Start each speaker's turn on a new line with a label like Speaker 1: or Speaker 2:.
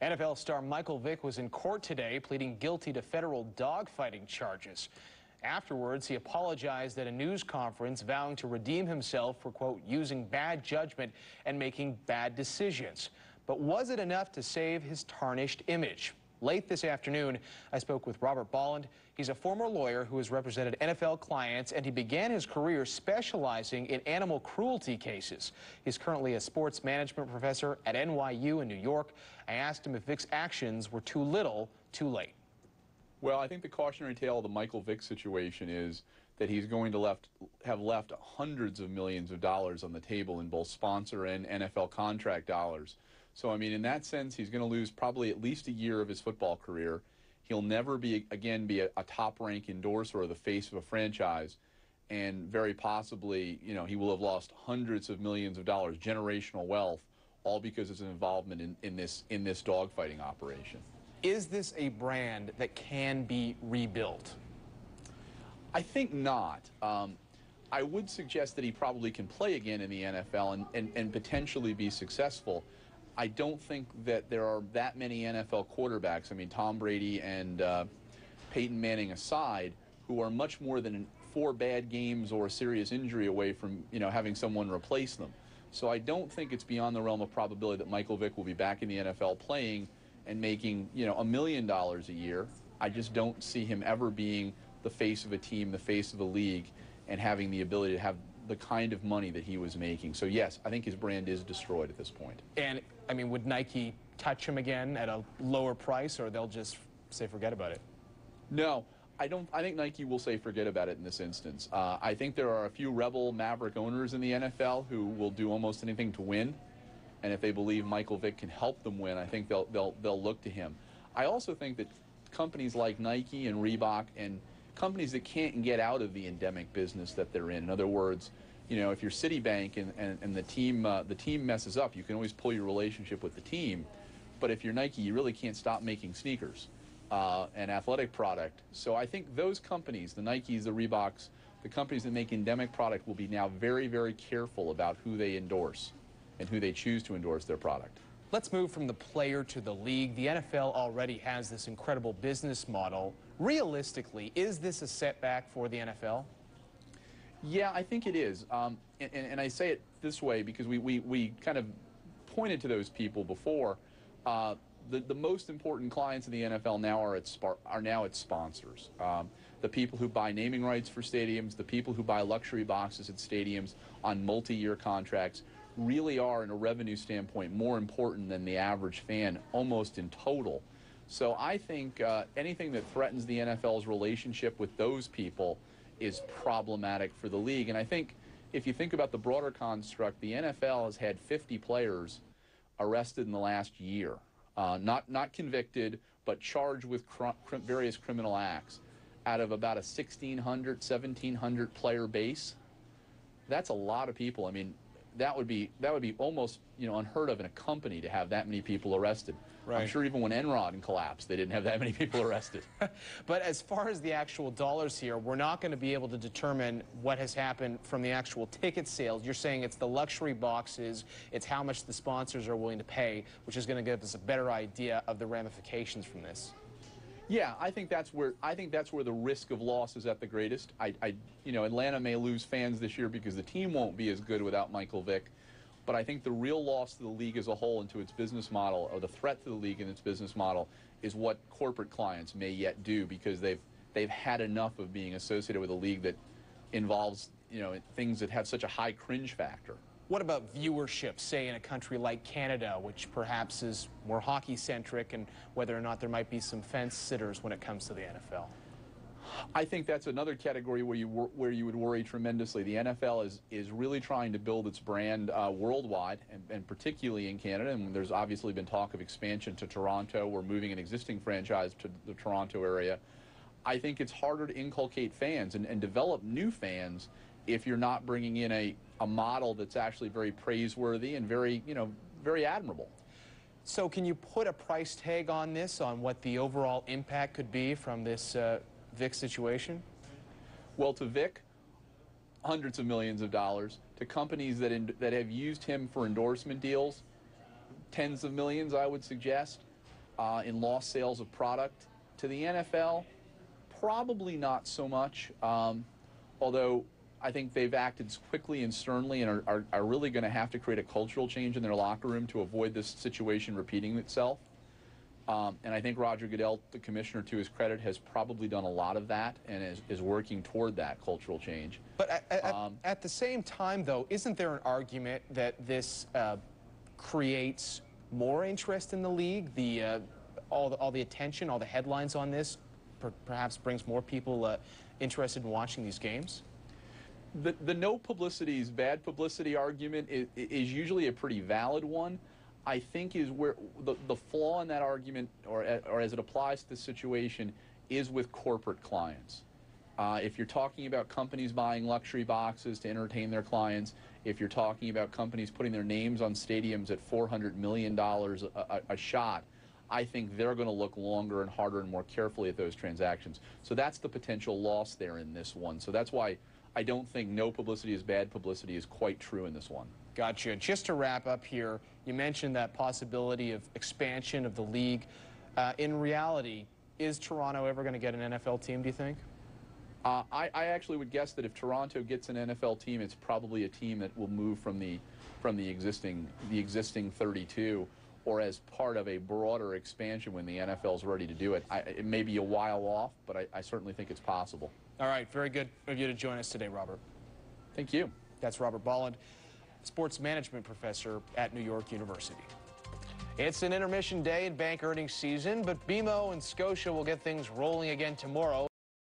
Speaker 1: NFL star Michael Vick was in court today pleading guilty to federal dogfighting charges. Afterwards, he apologized at a news conference, vowing to redeem himself for, quote, using bad judgment and making bad decisions. But was it enough to save his tarnished image? Late this afternoon, I spoke with Robert Boland. He's a former lawyer who has represented NFL clients, and he began his career specializing in animal cruelty cases. He's currently a sports management professor at NYU in New York. I asked him if Vick's actions were too little, too late.
Speaker 2: Well, I think the cautionary tale of the Michael Vick situation is that he's going to have left hundreds of millions of dollars on the table in both sponsor and NFL contract dollars. So, I mean, in that sense, he's going to lose probably at least a year of his football career. He'll never again be a top-rank endorser or the face of a franchise. And very possibly, you know, he will have lost hundreds of millions of dollars, generational wealth, all because of his involvement in this dogfighting operation.
Speaker 1: Is this a brand that can be rebuilt?
Speaker 2: I think not. I would suggest that he probably can play again in the NFL and potentially be successful. I don't think that there are that many NFL quarterbacks, I mean, Tom Brady and Peyton Manning aside, who are much more than 4 bad games or a serious injury away from, you know, having someone replace them. So I don't think it's beyond the realm of probability that Michael Vick will be back in the NFL playing and making, you know, $1 million a year. I just don't see him ever being the face of a team, the face of a league, and having the ability to have the kind of money that he was making. So yes, I think his brand is destroyed at this point.
Speaker 1: And, I mean, would Nike touch him again at a lower price, or they'll just say forget about it?
Speaker 2: No, I don't. I think Nike will say forget about it in this instance. I think there are a few rebel maverick owners in the NFL who will do almost anything to win. And if they believe Michael Vick can help them win, I think they'll look to him. I also think that companies like Nike and Reebok and companies that can't get out of the endemic business that they're in other words, you know, if you're Citibank and the team messes up, you can always pull your relationship with the team. But if you're Nike, you really can't stop making sneakers and athletic product. So I think those companies, the Nikes, the Reeboks, the companies that make endemic product will be now very, very careful about who they endorse and who they choose to endorse their product.
Speaker 1: Let's move from the player to the league. The NFL already has this incredible business model. Realistically, is this a setback for the NFL?
Speaker 2: Yeah, I think it is. And I say it this way because we kind of pointed to those people before. The most important clients in the NFL now are now its sponsors. The people who buy naming rights for stadiums, the people who buy luxury boxes at stadiums on multi-year contracts really are, in a revenue standpoint, more important than the average fan, almost in total. So I think anything that threatens the NFL's relationship with those people is problematic for the league. And I think if you think about the broader construct, the NFL has had 50 players arrested in the last year. Not convicted, but charged with various criminal acts out of about a 1,600, 1,700 player base. That's a lot of people. I mean, that would be almost, you know, unheard of in a company to have that many people arrested. Right. I'm sure even when Enron collapsed, they didn't have that many people arrested.
Speaker 1: But as far as the actual dollars here, we're not going to be able to determine what has happened from the actual ticket sales. You're saying it's the luxury boxes, it's how much the sponsors are willing to pay, which is going to give us a better idea of the ramifications from this.
Speaker 2: Yeah, I think that's where the risk of loss is at the greatest. You know, Atlanta may lose fans this year because the team won't be as good without Michael Vick. But I think the real loss to the league as a whole and to its business model, or the threat to the league and its business model, is what corporate clients may yet do because they've had enough of being associated with a league that involves, you know, things that have such a high cringe factor.
Speaker 1: What about viewership, say, in a country like Canada, which perhaps is more hockey-centric, and whether or not there might be some fence-sitters when it comes to the NFL?
Speaker 2: I think that's another category where you would worry tremendously. The NFL is really trying to build its brand worldwide, and particularly in Canada. And there's obviously been talk of expansion to Toronto. We're moving an existing franchise to the Toronto area. I think it's harder to inculcate fans and develop new fans if you're not bringing in a model that's actually very praiseworthy and very, you know, very admirable.
Speaker 1: So can you put a price tag on this, on what the overall impact could be from this Vick situation?
Speaker 2: Well, to Vick, hundreds of millions of dollars. To companies that have used him for endorsement deals, tens of millions, I would suggest. in lost sales of product. To the NFL, probably not so much, although I think they've acted quickly and sternly and are really going to have to create a cultural change in their locker room to avoid this situation repeating itself. And I think Roger Goodell, the commissioner, to his credit, has probably done a lot of that and is working toward that cultural change.
Speaker 1: But at the same time, though, isn't there an argument that this creates more interest in the league? All the attention, all the headlines on this perhaps brings more people interested in watching these games?
Speaker 2: The no publicity is bad publicity argument is usually a pretty valid one. I think is where the flaw in that argument, or as it applies to the situation, is with corporate clients. If you're talking about companies buying luxury boxes to entertain their clients, if you're talking about companies putting their names on stadiums at $400 million a shot, I think they're going to look longer and harder and more carefully at those transactions. So that's the potential loss there in this one. So that's why I don't think no publicity is bad publicity is quite true in this one.
Speaker 1: Gotcha. Just to wrap up here, you mentioned that possibility of expansion of the league. In reality, is Toronto ever going to get an NFL team, do you think?
Speaker 2: I actually would guess that if Toronto gets an NFL team, it's probably a team that will move from the existing 32, or as part of a broader expansion when the NFL is ready to do it. It may be a while off, but I certainly think it's possible.
Speaker 1: All right, very good of you to join us today, Robert.
Speaker 2: Thank you.
Speaker 1: That's Robert Boland, sports management professor at New York University. It's an intermission day in bank earnings season, but BMO and Scotia will get things rolling again tomorrow.